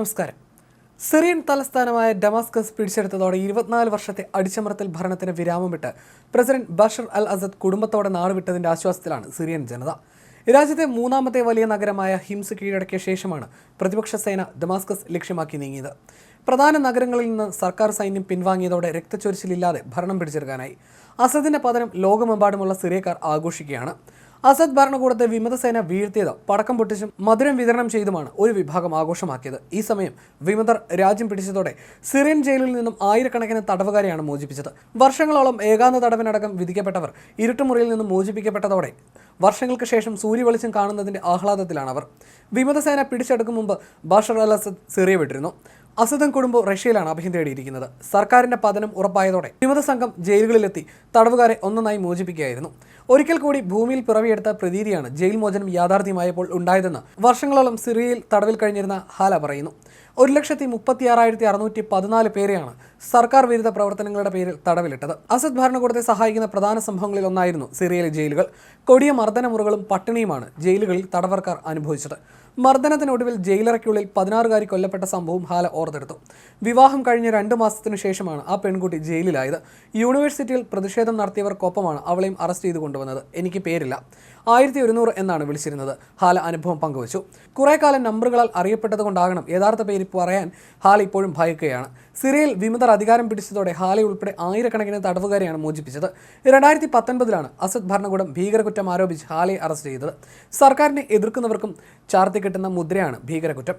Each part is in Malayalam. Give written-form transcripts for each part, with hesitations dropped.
നമസ്കാരം. സിറിയൻ തലസ്ഥാനമായ ഡമാസ്കസ് പിടിച്ചെടുത്തതോടെ 24 വർഷത്തെ അടിച്ചമർത്തൽ ഭരണത്തിന് വിരാമമിട്ട് പ്രസിഡന്റ് ബഷർ അൽ അസദ് കുടുംബത്തോടെ നാടുവിട്ടതിന്റെ ആശ്വാസത്തിലാണ് സിറിയൻ ജനത. രാജ്യത്തെ മൂന്നാമത്തെ വലിയ നഗരമായ ഹിംസ് കീഴടക്കിയ ശേഷമാണ് പ്രതിപക്ഷ സേന ഡമാസ്കസ് ലക്ഷ്യമാക്കി നീങ്ങിയത്. പ്രധാന നഗരങ്ങളിൽ നിന്ന് സർക്കാർ സൈന്യം പിൻവാങ്ങിയതോടെ രക്തച്ചൊരിച്ചിലില്ലാതെ ഭരണം പിടിച്ചെടുക്കാനായി. അസദിന്റെ പതനം ലോകമെമ്പാടുമുള്ള സിറിയക്കാർ ആഘോഷിക്കുകയാണ്. അസദ് ഭരണകൂടത്തെ വിമതസേന വീഴ്ത്തിയത് പടക്കം പൊട്ടിച്ചും മധുരം വിതരണം ചെയ്തുമാണ് ഒരു വിഭാഗം ആഘോഷമാക്കിയത്. ഈ സമയം വിമതർ രാജ്യം പിടിച്ചതോടെ സിറിയൻ ജയിലിൽ നിന്നും ആയിരക്കണക്കിന് തടവുകാരെയാണ് മോചിപ്പിച്ചത്. വർഷങ്ങളോളം ഏകാന്ത തടവിനടക്കം വിധിക്കപ്പെട്ടവർ ഇരുട്ടുമുറിയിൽ നിന്നും മോചിപ്പിക്കപ്പെട്ടതോടെ വർഷങ്ങൾക്ക് ശേഷം സൂര്യവെളിച്ചം കാണുന്നതിന്റെ ആഹ്ലാദത്തിലാണ് അവർ. വിമതസേന പിടിച്ചെടുക്കും മുമ്പ് ബഷർ അൽ അസദ് സിറിയ വിട്ടിരുന്നു. അസദും കുടുംബവും റഷ്യയിലാണ് അഭയം തേടിയിരിക്കുന്നത്. സർക്കാരിന്റെ പതനം ഉറപ്പായതോടെ വിമത സംഘം ജയിലുകളിലെത്തി തടവുകാരെ ഒന്നൊന്നായി മോചിപ്പിക്കുകയായിരുന്നു. ഒരിക്കൽ കൂടി ഭൂമിയിൽ പിറവിയെടുത്ത പ്രതീതിയാണ് ജയിൽ മോചനം യാഥാർത്ഥ്യമായപ്പോൾ ഉണ്ടായതെന്ന് വർഷങ്ങളോളം സിറിയയിൽ തടവിൽ കഴിഞ്ഞിരുന്ന ഹാല പറയുന്നു. 1,36,614 പേരെയാണ് സർക്കാർ വിരുദ്ധ പ്രവർത്തനങ്ങളുടെ പേരിൽ തടവിലിട്ടത്. അസദ് ഭരണകൂടത്തെ സഹായിക്കുന്ന പ്രധാന സംഭവങ്ങളിൽ ഒന്നായിരുന്നു സിറിയയിലെ ജയിലുകൾ. കൊടിയ മർദ്ദനമുറകളും പട്ടിണിയുമാണ് ജയിലുകളിൽ തടവർക്കാർ അനുഭവിച്ചത്. മർദ്ദനത്തിനൊടുവിൽ ജയിലറയ്ക്കുള്ളിൽ 16-കാരി കൊല്ലപ്പെട്ട സംഭവം ഹാല ഓർത്തെടുത്തു. വിവാഹം കഴിഞ്ഞ 2 മാസത്തിനു ശേഷമാണ് ആ പെൺകുട്ടി ജയിലിലായത്. യൂണിവേഴ്സിറ്റിയിൽ പ്രതിഷേധം നടത്തിയവർക്കൊപ്പമാണ് അവളെയും അറസ്റ്റ് ചെയ്ത് കൊണ്ടുവന്നത്. എനിക്ക് പേരില്ല, 1100 എന്നാണ് വിളിച്ചിരുന്നത്. ഹാല അനുഭവം പങ്കുവച്ചു. കുറേ കാലം നമ്പറുകളാൽ അറിയപ്പെട്ടത് കൊണ്ടാകണം യഥാർത്ഥ പേര് പറയാൻ ഹാല ഇപ്പോഴും ഭയക്കുകയാണ്. സിറിയയിൽ വിമതർ അധികാരം പിടിച്ചതോടെ ഹാല ഉൾപ്പെടെ ആയിരക്കണക്കിന് തടവുകാരെയാണ് മോചിപ്പിച്ചത്. 2019 അസദ് ഭരണകൂടം ഭീകരകുറ്റം ആരോപിച്ച് ഹാലയെ അറസ്റ്റ് ചെയ്തത്. സർക്കാരിനെ എതിർക്കുന്നവർക്കും ചാർത്തിക്കെട്ടുന്ന മുദ്രയാണ് ഭീകരകുറ്റം.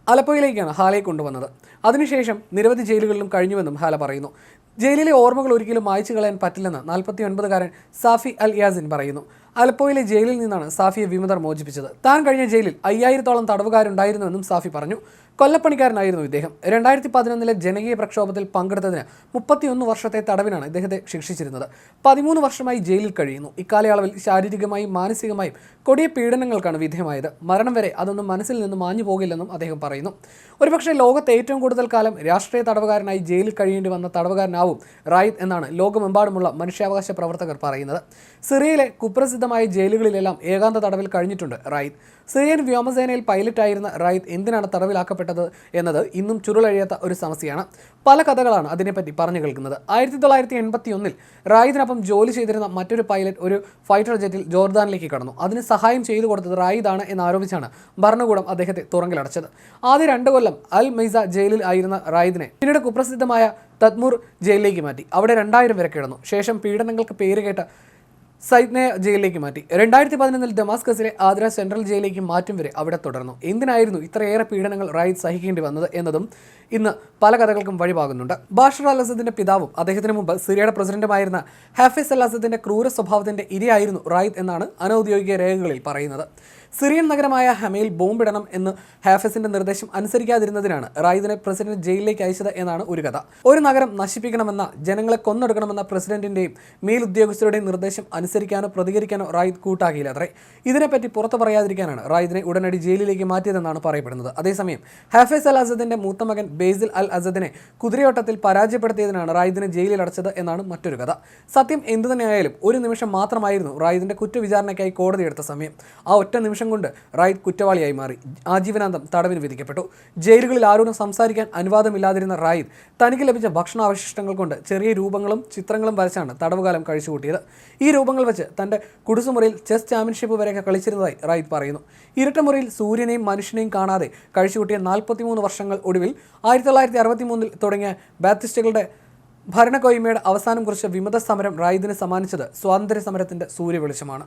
അലപ്പോയിലേക്കാണ് ഹാലയെ കൊണ്ടുവന്നത്. അതിനുശേഷം നിരവധി ജയിലുകളിലും കഴിഞ്ഞുവെന്നും ഹാല പറയുന്നു. ജയിലിലെ ഓർമ്മകൾ ഒരിക്കലും മായ്ച്ചു കളയാൻ പറ്റില്ലെന്ന് 49-കാരൻ സാഫി അൽ യാസിൻ പറയുന്നു. അലപ്പോയിലെ ജയിലിൽ നിന്നാണ് സാഫിയെ വിമതർ മോചിപ്പിച്ചത്. താൻ കഴിഞ്ഞ ജയിലിൽ 5000-ഓളം തടവുകാരുണ്ടായിരുന്നുവെന്നും സാഫി പറഞ്ഞു. കൊല്ലപ്പണിക്കാരനായിരുന്നു ഇദ്ദേഹം. 2011 ജനകീയ പ്രക്ഷോഭത്തിൽ പങ്കെടുത്തതിന് 31 വർഷത്തെ തടവിനാണ് ഇദ്ദേഹത്തെ ശിക്ഷിച്ചിരുന്നത്. 13 വർഷമായി ജയിലിൽ കഴിയുന്നു. ഇക്കാലയളവിൽ ശാരീരികമായും മാനസികമായും കൊടിയ പീഡനങ്ങൾക്കാണ് വിധേയമായത്. മരണം വരെ അതൊന്നും മനസ്സിൽ നിന്ന് മാഞ്ഞു പോകില്ലെന്നും അദ്ദേഹം പറയുന്നു. ഒരുപക്ഷെ ലോകത്തെ ഏറ്റവും കൂടുതൽ കാലം രാഷ്ട്രീയ തടവുകാരനായി ജയിലിൽ കഴിയേണ്ടി വന്ന തടവുകാരനാവും റായിദ് എന്നാണ് ലോകമെമ്പാടുമുള്ള മനുഷ്യാവകാശ പ്രവർത്തകർ പറയുന്നത്. സിറിയയിലെ കുപ്രസിദ്ധമായ ജയിലുകളിലെല്ലാം ഏകാന്ത തടവിൽ കഴിഞ്ഞിട്ടുണ്ട് റായിദ്. സിറിയൻ വ്യോമസേനയിൽ പൈലറ്റായിരുന്ന റായിദ് എന്തിനാണ് തടവിലാക്കപ്പെട്ടത് എന്നത് ഇന്നും ചുരുളഴിയാത്ത ഒരു സമസ്യയാണ്. പല കഥകളാണ് അതിനെപ്പറ്റി പറഞ്ഞു കേൾക്കുന്നത്. 1981 റായിദിനൊപ്പം ജോലി ചെയ്തിരുന്ന മറ്റൊരു പൈലറ്റ് ഒരു ഫൈറ്റർ ജെറ്റിൽ ജോർദാനിലേക്ക് കടന്നു. അതിന് സഹായം ചെയ്തു കൊടുത്തത് റായിദാണ് എന്നാരോപിച്ചാണ് ഭരണകൂടം അദ്ദേഹത്തെ തുറങ്കിലടച്ചത്. ആദ്യ 2 കൊല്ലം അൽ മൈസ ജയിലിൽ ആയിരുന്ന റായിദിനെ പിന്നീട് കുപ്രസിദ്ധമായ തദ്മൂർ ജയിലിലേക്ക് മാറ്റി. അവിടെ 2000 വരെ കിടന്നു. ശേഷം പീഡനങ്ങൾക്ക് പേരുകേട്ട സൈദ്നയ ജയിലിലേക്ക് മാറ്റി. 2011 ഡമാസ്കസിലെ ആദ്ര സെൻട്രൽ ജയിലിലേക്ക് മാറ്റും വരെ അവിടെ തുടർന്നു. എന്തിനായിരുന്നു ഇത്രയേറെ പീഡനങ്ങൾ റായിദ് സഹിക്കേണ്ടി വന്നത് എന്നതും ഇന്ന് പല കഥകൾക്കും വഴിപാകുന്നുണ്ട്. ബഷർ അൽ അസദിന്റെ പിതാവും അദ്ദേഹത്തിന് മുമ്പ് സിറിയയുടെ പ്രസിഡന്റുമായിരുന്ന ഹാഫിസ് അൽ അസദിന്റെ ക്രൂര സ്വഭാവത്തിന്റെ ഇരയായിരുന്നു റായിദ് എന്നാണ് അനൌദ്യോഗിക രേഖകളിൽ പറയുന്നത്. സിറിയൻ നഗരമായ ഹമയിൽ ബോംബിടണം എന്ന് ഹാഫിസിന്റെ നിർദ്ദേശം അനുസരിക്കാതിരുന്നതിനാണ് റായിദിനെ പ്രസിഡന്റ് ജയിലിലേക്ക് അയച്ചത് എന്നാണ് ഒരു കഥ. ഒരു നഗരം നശിപ്പിക്കണമെന്ന, ജനങ്ങളെ കൊന്നൊടുക്കണമെന്ന പ്രസിഡന്റിന്റെയും മേലുദ്യോഗസ്ഥരുടെയും നിർദ്ദേശം അനുസരിക്കാനോ പ്രതികരിക്കാനോ റായിദ് കൂട്ടാക്കിയില്ല അത്രേ. ഇതിനെപ്പറ്റി പുറത്തു പറയാതിരിക്കാനാണ് റായിദിനെ ഉടനടി ജയിലിലേക്ക് മാറ്റിയതെന്നാണ് പറയപ്പെടുന്നത്. അതേസമയം ഹാഫിസ് അൽ അസദിന്റെ മൂത്ത മകൻ ബേസിൽ അൽ അസദിനെ കുതിരയോട്ടത്തിൽ പരാജയപ്പെടുത്തിയതിനാണ് റായിദിനെ ജയിലിൽ അടച്ചത് എന്നാണ് മറ്റൊരു കഥ. സത്യം എന്തുതന്നെയായാലും ഒരു നിമിഷം മാത്രമായിരുന്നു റായിദിന്റെ കുറ്റവിചാരണയ്ക്കായി കോടതി എടുത്ത സമയം. ആ ഒറ്റ നിമിഷം കൊണ്ട് റായിദ് കുറ്റവാളിയായി മാറി. ആജീവനാന്തം തടവിന് വിധിക്കപ്പെട്ടു. ജയിലുകളിൽ ആരോടും സംസാരിക്കാൻ അനുവാദമില്ലാതിരുന്ന റായിദ് തനിക്ക് ലഭിച്ച ഭക്ഷണാവശിഷ്ടങ്ങൾ കൊണ്ട് ചെറിയ രൂപങ്ങളും ചിത്രങ്ങളും വരച്ചാണ് തടവുകാലം കഴിച്ചുകൂട്ടിയത്. ഈ രൂപങ്ങൾ വെച്ച് തന്റെ കുടുസുമുറിയിൽ ചെസ് ചാമ്പ്യൻഷിപ്പ് വരെയൊക്കെ കളിച്ചിരുന്നതായി റായിദ് പറയുന്നു. ഇരുട്ടമുറിയിൽ സൂര്യനെയും മനുഷ്യനെയും കാണാതെ കഴിച്ചുകൂട്ടിയ 43 വർഷങ്ങൾ ഒടുവിൽ 1963 തുടങ്ങിയ ബാപ്റ്റിസ്റ്റുകളുടെ ഭരണക്കൊയ്മയുടെ അവസാനം കുറിച്ച വിമത സമരം റായിദിന് സമ്മാനിച്ചത് സ്വാതന്ത്ര്യ സമരത്തിന്റെ സൂര്യവെളിച്ചമാണ്.